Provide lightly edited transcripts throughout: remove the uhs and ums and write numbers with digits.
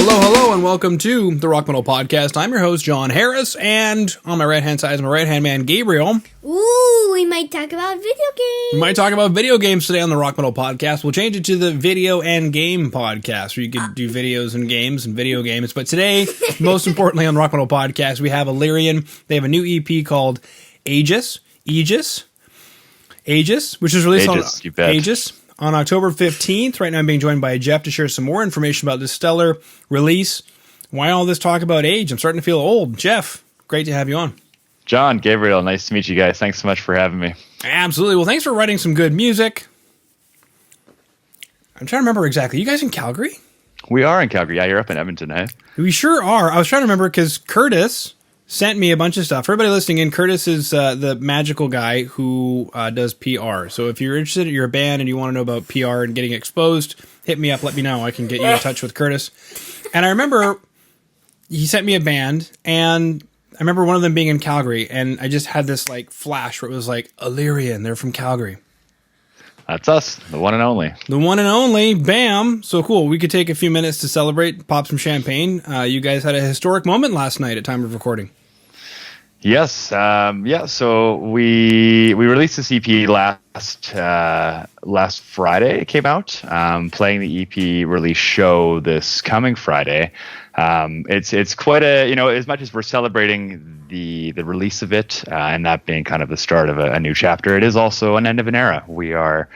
Hello, and welcome to the Rock Metal Podcast. I'm your host, John Harris, and on my right-hand side is my right-hand man, Gabriel. Ooh, we might talk about video games. We might talk about video games today on the Rock Metal Podcast. We'll change it to the Video and Game Podcast, where you can do videos and games and video games. But today, most importantly on the Rock Metal Podcast, we have ILLYRIAN. They have a new EP called Aegis, which is released Aegis on October 15th. Right now I'm being joined by Jeff to share some more information about this stellar release. Why all this talk about age? I'm starting to feel old. Jeff, great to have you on. John, Gabriel, nice to meet you guys. Thanks so much for having me. Absolutely. Well, thanks for writing some good music. I'm trying to remember exactly. You guys in Calgary? We are in Calgary. Yeah, you're up in Edmonton, eh? We sure are. I was trying to remember because Curtis sent me a bunch of stuff. For everybody listening in, Curtis is the magical guy who does PR. So if you're interested, you're a band and you want to know about PR and getting exposed, hit me up. Let me know. I can get you in touch with Curtis. And I remember he sent me a band, and I remember one of them being in Calgary, and I just had this like flash where it was like, ILLYRIAN, they're from Calgary. That's us, the one and only. The one and only, bam. So cool. We could take a few minutes to celebrate, pop some champagne. You guys had a historic moment last night at time of recording. Yes. So we released this EP last Friday. It came out. Playing the EP release show this coming Friday. It's quite a, as much as we're celebrating the release of it and that being kind of the start of a new chapter, it is also an end of an era. We are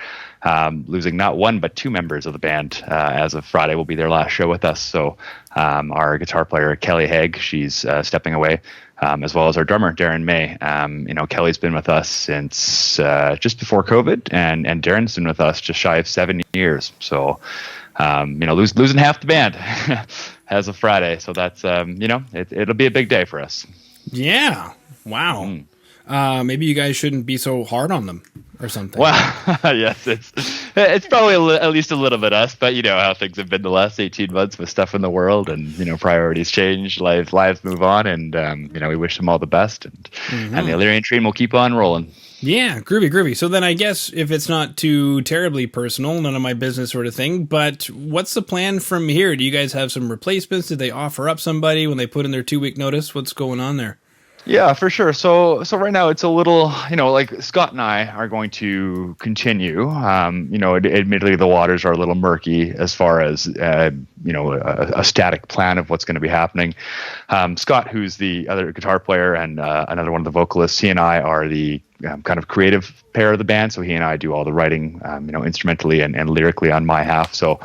losing not one but two members of the band as of Friday. Will be their last show with us. So our guitar player Kelly Haig, she's stepping away. As well as our drummer, Darren May. Kelly's been with us since just before COVID, and Darren's been with us just shy of 7 years. So, losing half the band as of Friday. So that's, it'll be a big day for us. Yeah. Wow. Maybe you guys shouldn't be so hard on them or something. Well, yes, it's probably at least a little bit us, but you know how things have been the last 18 months with stuff in the world, and priorities change, lives move on, and we wish them all the best, and the ILLYRIAN train will keep on rolling. Yeah, groovy. So then I guess if it's not too terribly personal, none of my business sort of thing, but what's the plan from here? Do you guys have some replacements? Did they offer up somebody when they put in their 2-week notice? What's going on there? Yeah, for sure. So right now it's a little, like Scott and I are going to continue. Admittedly the waters are a little murky as far as a static plan of what's going to be happening. Scott, who's the other guitar player and another one of the vocalists, he and I are the kind of creative pair of the band. So he and I do all the writing, instrumentally and lyrically on my half. So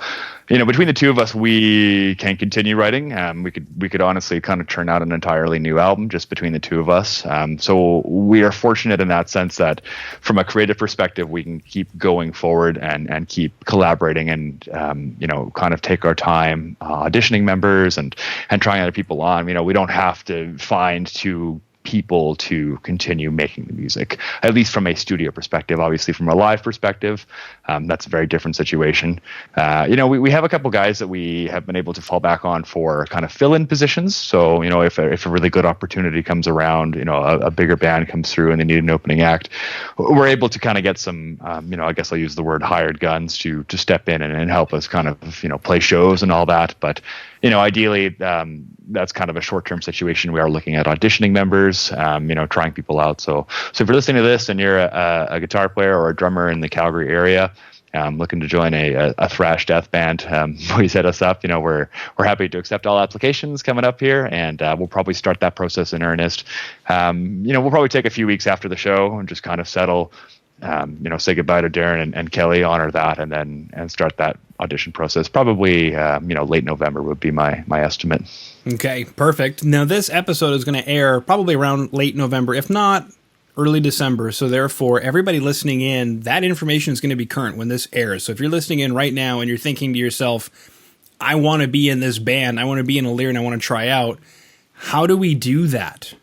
between the two of us, we can continue writing. We could honestly kind of churn out an entirely new album just between the two of us. So we are fortunate in that sense that from a creative perspective, we can keep going forward and keep collaborating and, kind of take our time auditioning members and trying other people on. We don't have to find two people to continue making the music, at least from a studio perspective. Obviously from a live perspective, that's a very different situation. We have a couple guys that we have been able to fall back on for kind of fill-in positions. So if a really good opportunity comes around, a bigger band comes through and they need an opening act, we're able to kind of get some I guess I'll use the word hired guns to step in and help us kind of play shows and all that. But ideally that's kind of a short-term situation. We are looking at auditioning members, trying people out. So if you're listening to this and you're a guitar player or a drummer in the Calgary area, looking to join a thrash death band, please hit us up. We're happy to accept all applications coming up here, and we'll probably start that process in earnest. We'll probably take a few weeks after the show and just kind of settle, say goodbye to Darren and Kelly, honor that, and start that audition process. Probably, late November would be my estimate. Okay, perfect. Now this episode is going to air probably around late November, if not early December. So therefore, everybody listening in, that information is going to be current when this airs. So if you're listening in right now and you're thinking to yourself, I want to be in this band, I want to be in ILLYRIAN, I want to try out, how do we do that?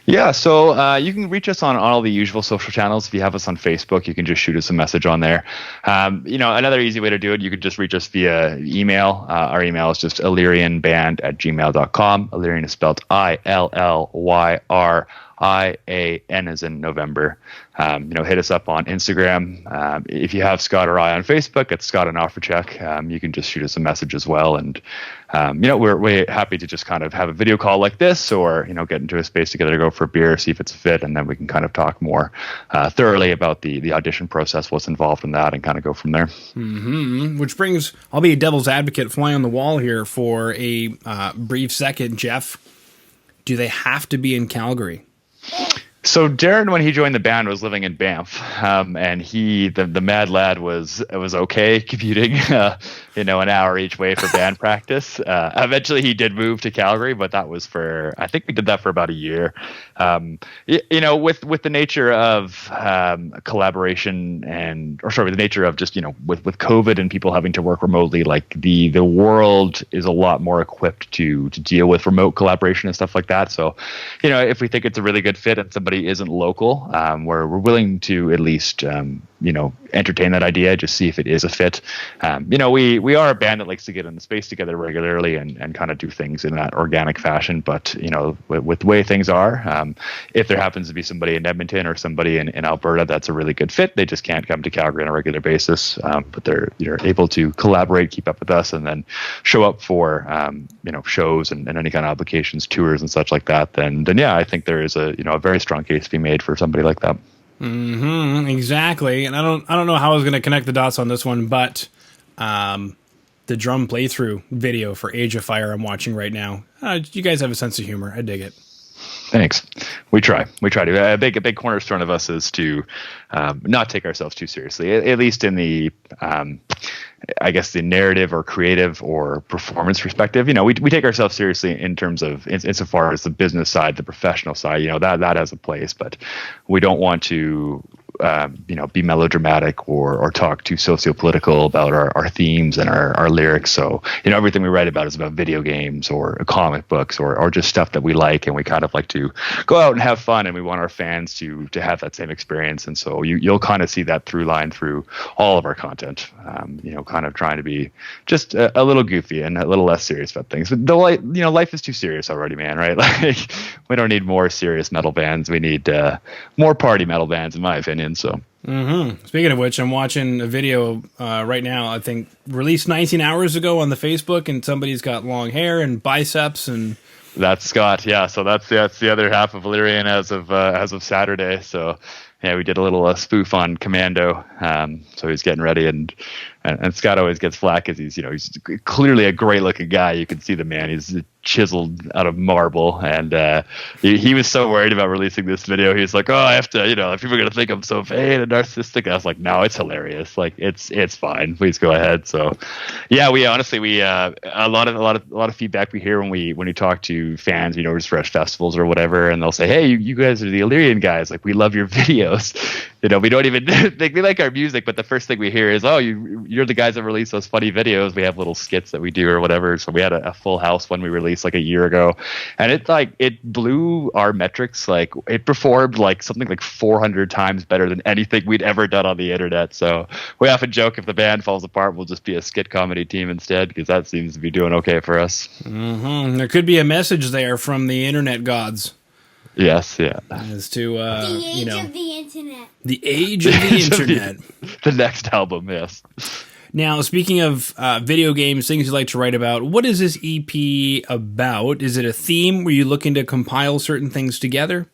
Yeah, so you can reach us on all the usual social channels. If you have us on Facebook, you can just shoot us a message on there. Another easy way to do it, you could just reach us via email. Our email is just ILLYRIANband@gmail.com. ILLYRIAN is spelled ILLYRIAN. IAN as in November. Hit us up on Instagram. If you have Scott or I on Facebook, it's Scott and Offercheck. You can just shoot us a message as well. And, we're happy to just kind of have a video call like this, or, get into a space together to go for a beer, see if it's a fit, and then we can kind of talk more thoroughly about the audition process, what's involved in that, and kind of go from there. Mm-hmm. Which brings, I'll be a devil's advocate, fly on the wall here for a brief second. Jeff, do they have to be in Calgary? So Darren, when he joined the band, was living in Banff, and the mad lad was okay commuting, an hour each way for band practice. Eventually, he did move to Calgary, but that was I think we did that for about a year. With the nature of collaboration the nature of just with COVID and people having to work remotely, like the world is a lot more equipped to deal with remote collaboration and stuff like that. So, if we think it's a really good fit and somebody isn't local, we're willing to at least entertain that idea, just see if it is a fit. We are a band that likes to get in the space together regularly and kind of do things in that organic fashion. But with the way things are, if there happens to be somebody in Edmonton or somebody in Alberta that's a really good fit, they just can't come to Calgary on a regular basis. But they're able to collaborate, keep up with us, and then show up for shows and any kind of obligations, tours and such like that. Then yeah, I think there is a very strong case to be made for somebody like that. Mm-hmm, exactly. And I don't know how I was going to connect the dots on this one, but the drum playthrough video for Age of Fire I'm watching right now. You guys have a sense of humor. I dig it. Thanks. We try to. A big cornerstone of us is to not take ourselves too seriously, at least in the I guess the narrative or creative or performance perspective. We take ourselves seriously in terms of insofar as the business side, the professional side, that has a place, but we don't want to be melodramatic or talk too socio-political about our themes and our lyrics. So, everything we write about is about video games or comic books or just stuff that we like, and we kind of like to go out and have fun, and we want our fans to have that same experience. And so you'll kind of see that through line through all of our content, kind of trying to be just a little goofy and a little less serious about things. But life is too serious already, man, right? Like, we don't need more serious metal bands. We need more party metal bands, in my opinion. So. Mm-hmm. Speaking of which, I'm watching a video right now, I think released 19 hours ago on the Facebook, and somebody's got long hair and biceps and... That's Scott. Yeah. So that's the other half of Illyrian as of Saturday. So yeah, we did a little spoof on Commando. So he's getting ready, and Scott always gets flack because he's clearly a great looking guy. You can see the man. He's chiseled out of marble, and he was so worried about releasing this video. He was like, "Oh, I have to, people are gonna think I'm so vain and narcissistic." And I was like, "No, it's hilarious. Like, it's fine. Please go ahead." So, yeah, we honestly a lot of feedback we hear when we talk to fans, just for festivals or whatever, and they'll say, "Hey, you guys are the Illyrian guys. Like, we love your videos." We don't even think we like our music, but the first thing we hear is, "Oh, you're the guys that release those funny videos." We have little skits that we do or whatever. So we had a full house when we released like a year ago, and it blew our metrics. Like, it performed like something like 400 times better than anything we'd ever done on the internet. So we often joke if the band falls apart, we'll just be a skit comedy team instead, because that seems to be doing okay for us. Mm-hmm. There could be a message there from the internet gods. Yes, yeah. As to the age of the internet. The age of the internet. The next album, yes. Now, speaking of video games, things you like to write about, what is this EP about? Is it a theme? Were you looking to compile certain things together?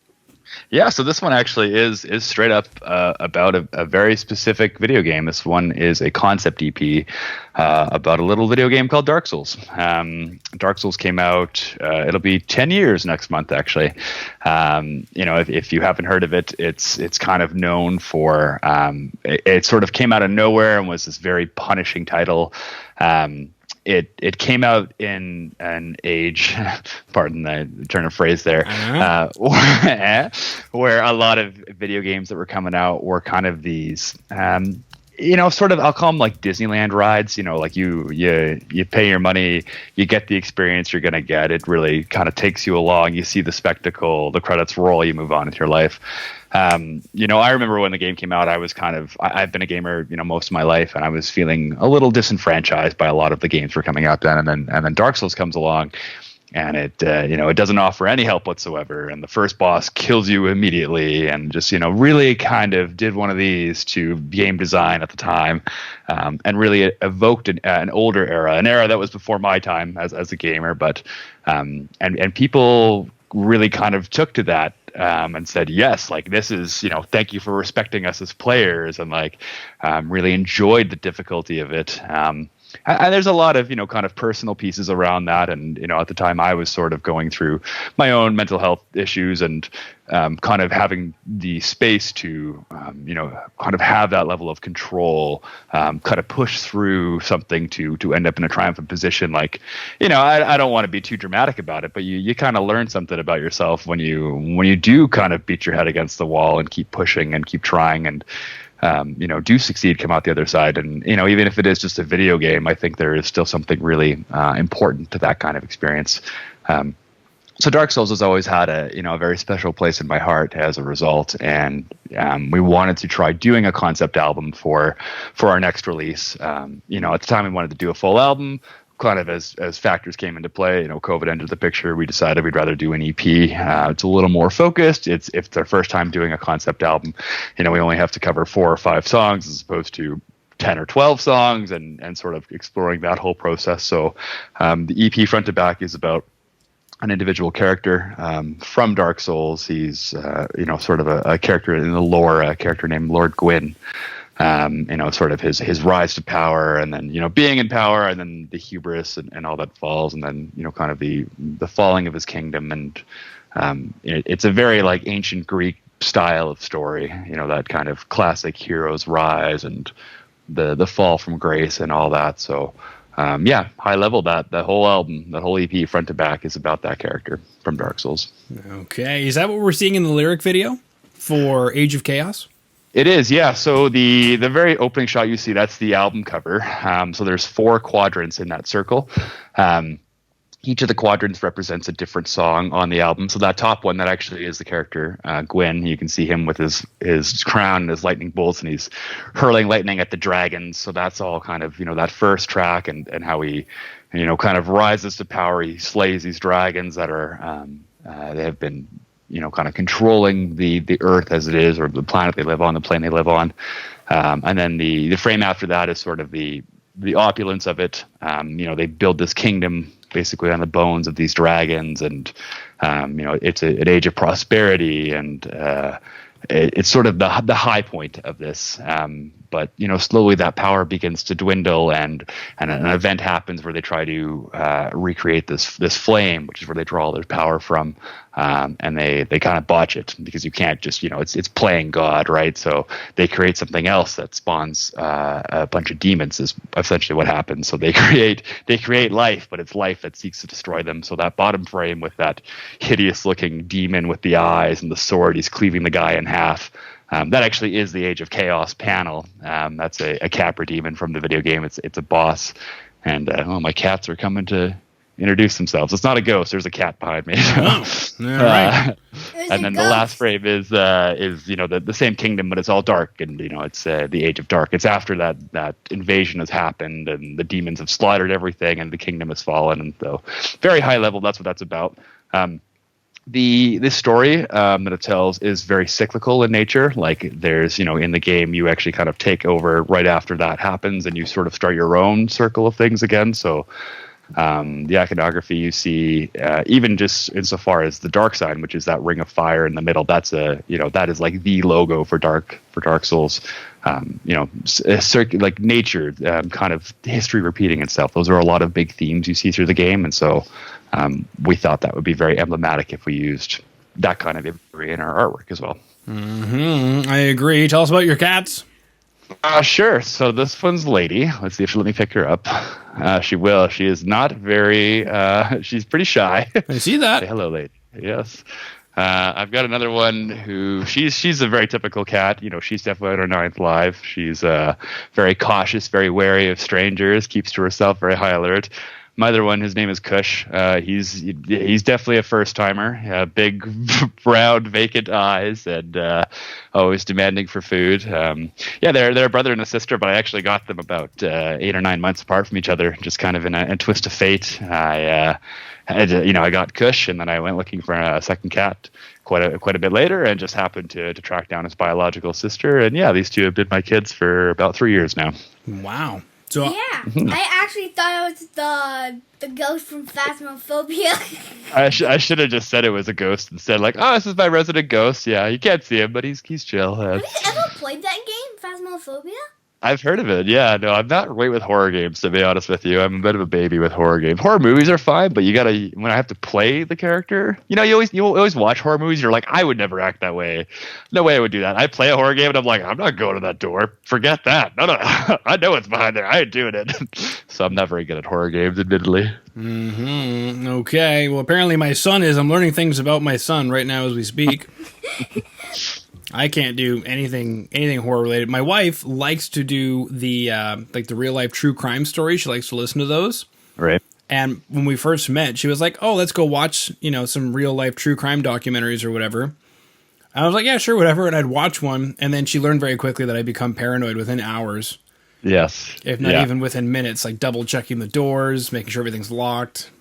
Yeah, so this one actually is straight up about a very specific video game. This one is a concept EP about a little video game called Dark Souls. Dark Souls came out, it'll be 10 years next month, actually. If you haven't heard of it, it's kind of known for, it sort of came out of nowhere and was this very punishing title. It came out in an age, pardon the turn of phrase there, where a lot of video games that were coming out were kind of these, sort of, I'll call them like Disneyland rides. Like you pay your money, you get the experience you're gonna get. It really kind of takes you along. You see the spectacle, the credits roll, you move on with your life. I remember when the game came out, I've been a gamer, most of my life, and I was feeling a little disenfranchised by a lot of the games were coming out then. And then Dark Souls comes along, it it doesn't offer any help whatsoever, and the first boss kills you immediately, and just really kind of did one of these to game design at the time, and really evoked an older era, an era that was before my time as a gamer, but and people really kind of took to that, and said, yes, like this is, thank you for respecting us as players, and like really enjoyed the difficulty of it. And there's a lot of, kind of personal pieces around that. And, at the time I was sort of going through my own mental health issues, and kind of having the space to, kind of have that level of control, kind of push through something to end up in a triumphant position. Like, I don't want to be too dramatic about it, but you kind of learn something about yourself when you do kind of beat your head against the wall and keep pushing and keep trying, and do succeed, come out the other side. And, even if it is just a video game, I think there is still something really important to that kind of experience. So Dark Souls has always had a very special place in my heart as a result. And we wanted to try doing a concept album for our next release. At the time we wanted to do a full album. Kind of as factors came into play, COVID entered the picture. We decided we'd rather do an EP. It's a little more focused. If it's our first time doing a concept album, we only have to cover 4 or 5 songs as opposed to 10 or 12 songs, and sort of exploring that whole process. So the EP front to back is about an individual character from Dark Souls. He's sort of a character in the lore, a character named Lord Gwyn. Sort of his rise to power, and then being in power, and then the hubris and all that falls, and then kind of the falling of his kingdom. And it's a very like ancient Greek style of story, that kind of classic hero's rise and the fall from grace and all that. So high level, that whole album, that whole EP front to back is about that character from Dark Souls. Okay, is that what we're seeing in the lyric video for Age of Chaos? It is, yeah. So the very opening shot you see, that's the album cover. So there's 4 quadrants in that circle. Each of the quadrants represents a different song on the album. So that top one, that actually is the character, Gwyn. You can see him with his crown and his lightning bolts, and he's hurling lightning at the dragons. So that's all kind of, that first track, and how he, kind of rises to power. He slays these dragons that are, they have been, kind of controlling the earth as it is, or the planet they live on, the plane they live on. And then the frame after that is sort of the opulence of it. They build this kingdom basically on the bones of these dragons, and it's an age of prosperity, and it's sort of the high point of this. But slowly that power begins to dwindle, and an event happens where they try to recreate this flame, which is where they draw all their power from, and they kind of botch it, because you can't just it's playing God, right? So they create something else that spawns a bunch of demons, is essentially what happens. So they create life, but it's life that seeks to destroy them. So that bottom frame with that hideous looking demon with the eyes and the sword, he's cleaving the guy in half. That actually is the Age of Chaos panel. That's a Capra demon from the video game. It's a boss, and my cats are coming to introduce themselves. It's not a ghost. There's a cat behind me. Right. And then the last frame is the same kingdom, but it's all dark, and it's the Age of Dark. It's after that invasion has happened, and the demons have slaughtered everything, and the kingdom has fallen. And so, very high level, that's what that's about. This story that it tells is very cyclical in nature. Like there's, in the game, you actually kind of take over right after that happens, and you sort of start your own circle of things again. So the iconography you see, even just insofar as the dark side, which is that ring of fire in the middle, that's that is like the logo for Dark Souls. Like nature, kind of history repeating itself. Those are a lot of big themes you see through the game, and so we thought that would be very emblematic if we used that kind of imagery in our artwork as well. Mm-hmm. I agree. Tell us about your cats. Sure. So this one's Lady. Let's see if she'll let me pick her up. She will. She is not very. She's pretty shy. I see that. Say hello, Lady. Yes. I've got another one who she's a very typical cat. She's definitely on her 9th life. She's very cautious, very wary of strangers, keeps to herself, very high alert. my other one, his name is Kush. He's definitely a first timer. Big, round, vacant eyes, and always demanding for food. They're a brother and a sister, but I actually got them about 8 or 9 months apart from each other, just kind of in a twist of fate. I got Kush, and then I went looking for a second cat quite a bit later, and just happened to track down his biological sister. And these two have been my kids for about 3 years now. Wow. So I actually thought it was the ghost from Phasmophobia. I should have just said it was a ghost instead. Like, oh, this is my resident ghost. Yeah, you can't see him, but he's chill. Have you ever played that game, Phasmophobia? I've heard of it. Yeah, no, I'm not great with horror games, to be honest with you. I'm a bit of a baby with horror games. Horror movies are fine, but when I have to play the character, you always watch horror movies. You're like, I would never act that way. No way I would do that. I play a horror game and I'm like, I'm not going to that door. Forget that. No, I know what's behind there. I ain't doing it. So I'm not very good at horror games, admittedly. Mm-hmm. Okay. Well, apparently my son is. I'm learning things about my son right now as we speak. I can't do anything horror related. My wife likes to do the real life true crime stories. She likes to listen to those. Right. And when we first met, she was like, "Oh, let's go watch, some real life true crime documentaries or whatever." I was like, "Yeah, sure, whatever." And I'd watch one, and then she learned very quickly that I'd become paranoid within hours. Yes. If not even within minutes, like double checking the doors, making sure everything's locked.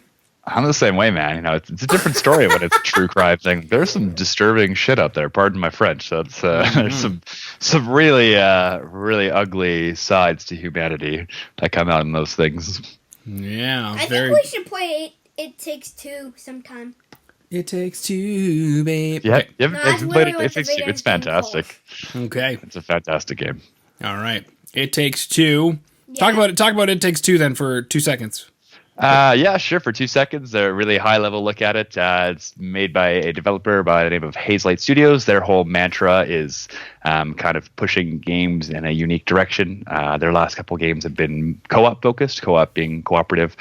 I'm the same way, man. It's a different story when it's a true crime thing. There's some disturbing shit up there. Pardon my French. So it's there's some really really ugly sides to humanity that come out in those things. Yeah, I think we should play It Takes Two sometime. It Takes Two, babe. Yeah, Okay. it's fantastic. Okay, it's a fantastic game. All right, It Takes Two. Yeah. Talk about It Takes Two then for 2 seconds. Yeah, sure. For 2 seconds, a really high-level look at it. It's made by a developer by the name of Hazelight Studios. Their whole mantra is kind of pushing games in a unique direction. Their last couple games have been co-op focused, co-op being cooperative.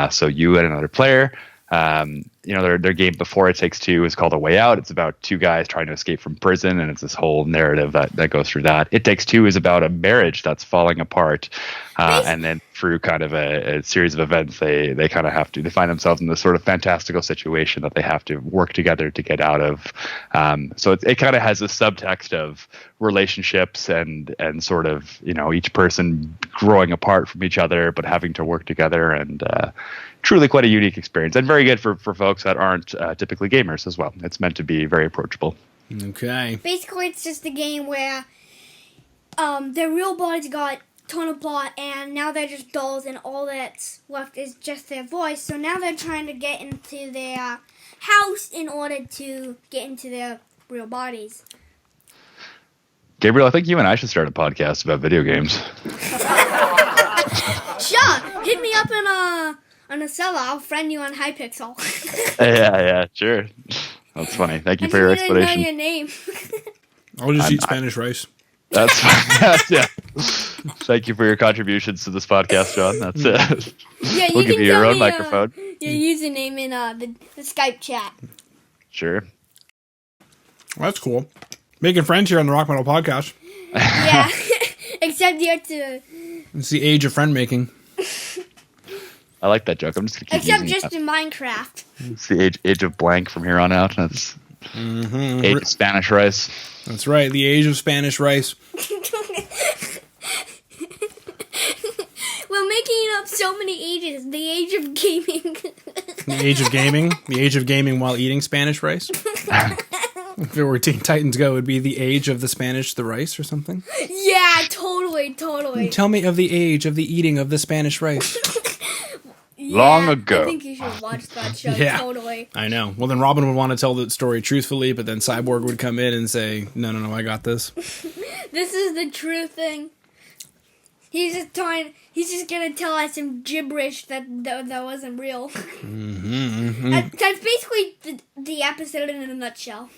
So you and another player. Their game before It Takes Two is called A Way Out. It's about two guys trying to escape from prison, and it's this whole narrative that goes through that. It Takes Two is about a marriage that's falling apart, and then through kind of a series of events, they kind of they find themselves in this sort of fantastical situation that they have to work together to get out of. So it kind of has a subtext of relationships and sort of each person growing apart from each other, but having to work together, and truly quite a unique experience, and very good for folks that aren't typically gamers as well. It's meant to be very approachable. Okay. Basically, it's just a game where their real bodies got torn apart, and now they're just dolls, and all that's left is just their voice. So now they're trying to get into their house in order to get into their real bodies. Gabriel, I think you and I should start a podcast about video games. Sure, hit me up on a seller. I'll friend you on Hypixel. Yeah, sure. That's funny. Thank you for your explanation. I didn't know your name. I'll just eat Spanish rice. That's fine. Yeah. Thank you for your contributions to this podcast, John. That's it. Yeah, we'll give you your own microphone. Your username in the Skype chat. Sure. Well, that's cool. Making friends here on the Rock Metal Podcast. Yeah, except you have to. It's the age of friend making. I like that joke. I'm just gonna keep Except using just in Minecraft. It's the age of blank from here on out. That's age of Spanish rice. That's right, the age of Spanish rice. We're making up so many ages. The age of gaming. The age of gaming. The age of gaming while eating Spanish rice. If it were Teen Titans Go, it would be the age of the Spanish the rice or something. Yeah, totally. Tell me of the age of the eating of the Spanish rice. Long ago. I think you should watch that show. Yeah. Totally. I know. Well, then Robin would want to tell the story truthfully, but then Cyborg would come in and say, no, I got this. This is the true thing. He's just gonna tell us some gibberish that wasn't real. That's basically the episode in a nutshell.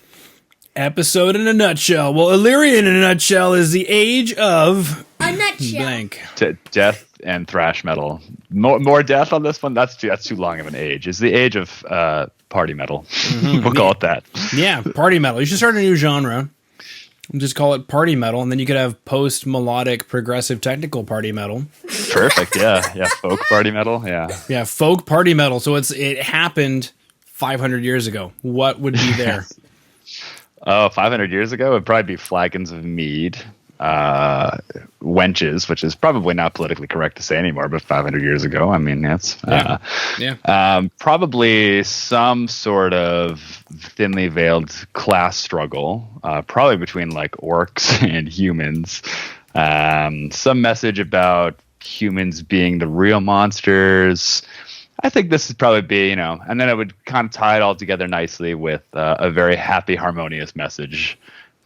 Episode in a nutshell. Well, Illyrian in a nutshell is the age of... A nutshell. Blank. Death and thrash metal. More death on this one? That's too long of an age. It's the age of party metal. We'll call it that. Yeah, party metal. You should start a new genre. Just call it party metal, and then you could have post-melodic progressive technical party metal. Perfect. Yeah. Folk party metal. Yeah. Yeah, folk party metal. So it happened 500 years ago. What would be there? 500 years ago, it'd probably be flagons of mead, wenches, which is probably not politically correct to say anymore, but 500 years ago, I mean, that's probably some sort of thinly veiled class struggle, probably between like orcs and humans. Some message about humans being the real monsters. I think this would probably be, and then it would kind of tie it all together nicely with a very happy, harmonious message,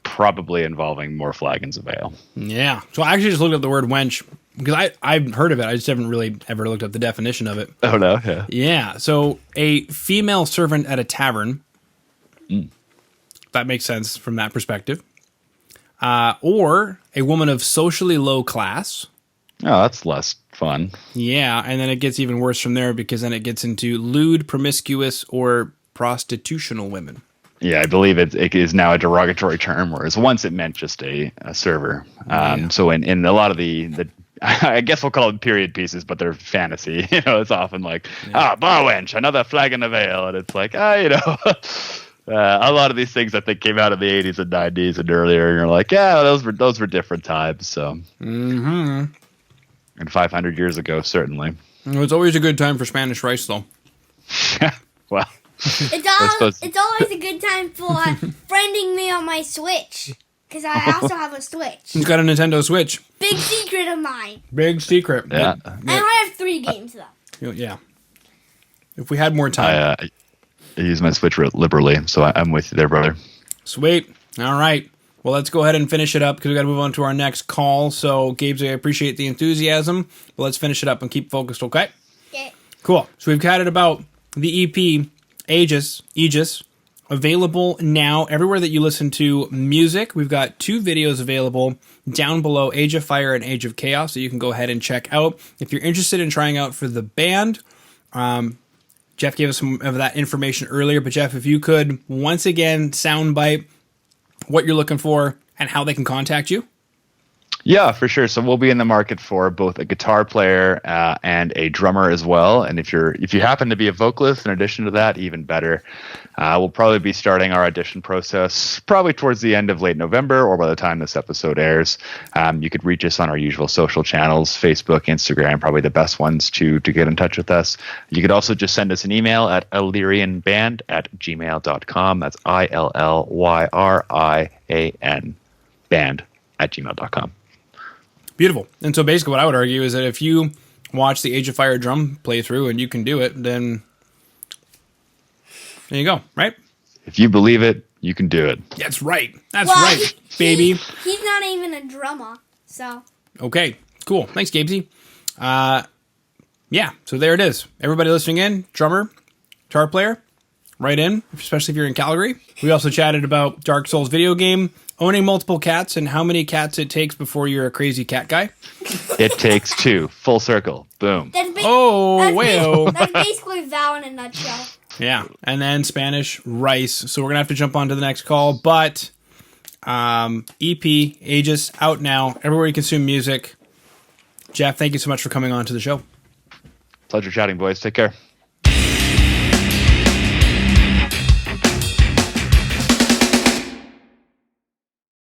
probably involving more flagons of ale. Yeah. So I actually just looked up the word wench because I've heard of it. I just haven't really ever looked up the definition of it. Oh, no? Yeah. Yeah. So a female servant at a tavern. That makes sense from that perspective. Or a woman of socially low class. Oh, that's less fun. Yeah, and then it gets even worse from there because then it gets into lewd, promiscuous, or prostitutional women. Yeah, I believe it is now a derogatory term, whereas once it meant just a server. So in a lot of the I guess we'll call them period pieces, but they're fantasy. It's often like, bar wench, another flagon of ale, and it's like, a lot of these things I think came out in the 80s and 90s and earlier, and you're like, yeah, those were different times. So. Mm-hmm. And 500 years ago, certainly. It's always a good time for Spanish rice, though. Well, it's always a good time for friending me on my Switch, because I also have a Switch. He's got a Nintendo Switch. Big secret of mine. Big secret. Yeah. And I have 3 games, though. Yeah. If we had more time. I use my Switch liberally, so I'm with you there, brother. Sweet. All right. Well, let's go ahead and finish it up because we got to move on to our next call. So, Gabes, I appreciate the enthusiasm, but let's finish it up and keep focused, okay? Okay. Cool. So we've chatted about the EP Aegis, available now everywhere that you listen to music. We've got 2 videos available down below, Age of Fire and Age of Chaos, so you can go ahead and check out. If you're interested in trying out for the band, Jeff gave us some of that information earlier, but Jeff, if you could once again soundbite what you're looking for and how they can contact you. Yeah, for sure. So we'll be in the market for both a guitar player and a drummer as well. And if you happen to be a vocalist in addition to that, even better. We'll probably be starting our audition process probably towards the end of late November or by the time this episode airs. You could reach us on our usual social channels, Facebook, Instagram, probably the best ones to get in touch with us. You could also just send us an email at illyryanband@gmail.com. That's ILLYRIAN band@gmail.com. Beautiful. And so basically what I would argue is that if you watch the Age of Fire drum playthrough and you can do it, then there you go, right? If you believe it, you can do it. That's right. That's right, baby. He's not even a drummer, so. Okay, cool. Thanks, Gabesy. Yeah, so there it is. Everybody listening in, drummer, guitar player, write in, especially if you're in Calgary. We also chatted about Dark Souls video game, owning multiple cats, and how many cats it takes before you're a crazy cat guy. It takes 2. Full circle. Boom. That's basically Val in a nutshell. Yeah, and then Spanish rice. So we're going to have to jump on to the next call. But EP, Aegis, out now. Everywhere you consume music. Jeff, thank you so much for coming on to the show. Pleasure chatting, boys. Take care.